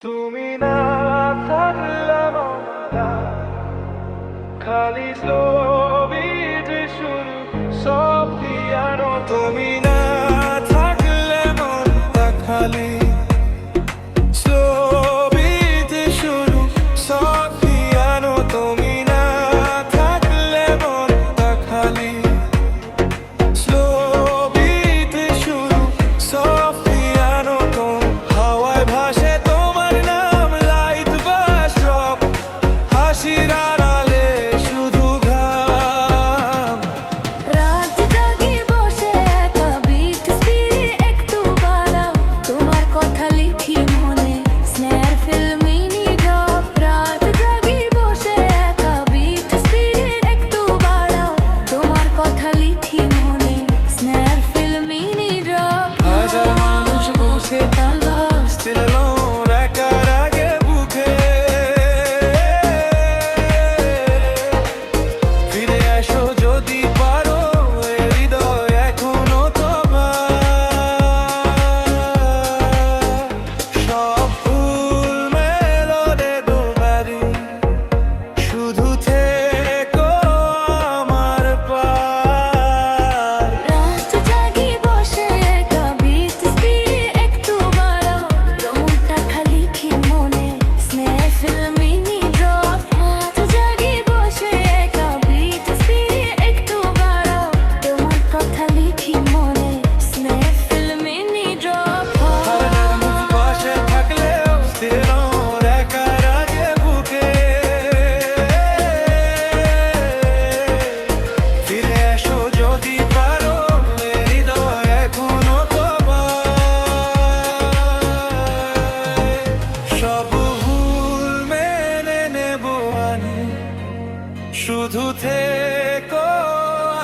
তুমি না থাকলে মনটা খালি ছবিতে শুরু সব পিয়ানো। তুমি না থাকলে মনটা খালি ছবিতে শুরু সব পিয়ানো। তুমি না থাকলে মনটা খালি ছবিতে শুরু সব পিয়ানো। হাওয়ায় ভাসে তোমার নাম, লাইট বা সব হাসির আড়ালে শুধু ঘাম। রাত জাগি বসে একা বিট স্পিরে একটু বাড়াও, তোমার কথা লিখি মনে স্নেহের ফিল্মি নীরব। রাত জাগি বসে একা বিট স্পিরে একটু বাড়াও, তোমার কথা লিখি মনে স্নেহের ফিল্মি নীরব। হাজার মানুষ বসে টানা still alone, একার আগে বুকে ফিরে এসো যদি পারো, এ হৃদয় এখনো তোমার। সব ফুল মেলনে দুবারি শুধু থেকো আমার পার। রাত জাগি বসে একা বিট স্পিরে একটু বাড়াও, মনটা খালি কি মনে স্নেহের ফিল্মি নীরব। রাত জাগি বসে একা বিট স্পিরে একটু বাড়াও, তোমার কথা লিখি মনে স্নেহের ফিল্মি নীরব। হারানোর মুখ পাশে থাকলেও still alone, একার আগে বুকে ফিরে এসো যদি পারো, এ হৃদয় এখনো তোমার। সব ভুল মেনে নেব আমি, শুধু থেকো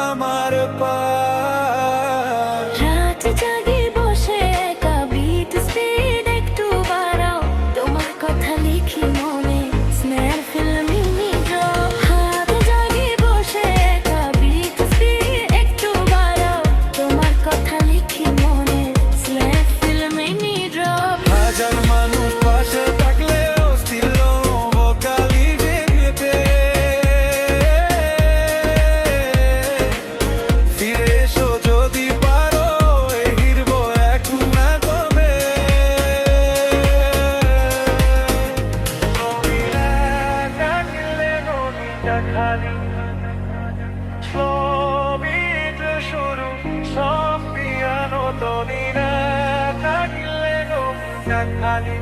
আমার পার। রাত জাগি বসে একা বিট স্পিড একটু বাড়াও, তোমার কথা লিখি মনে স্নেহের ফিল্মি নীরব। রাত জাগি বসে একা বিট স্পিড একটু বাড়াও, তোমার কথা লিখি মনে স্নেহের ফিল্মি নীরব। হাজার মানুষ পাশে থাকলেও still alone, ভোকালি ভেঙেতে ফিরে এসো যদি পারো, এই হিরব এখন না কমে। তুমি না থাকলে নদীটা খালি ছবিতে শুরু সব পিয়ানো। তুমি না থাকলে নদীটা খালি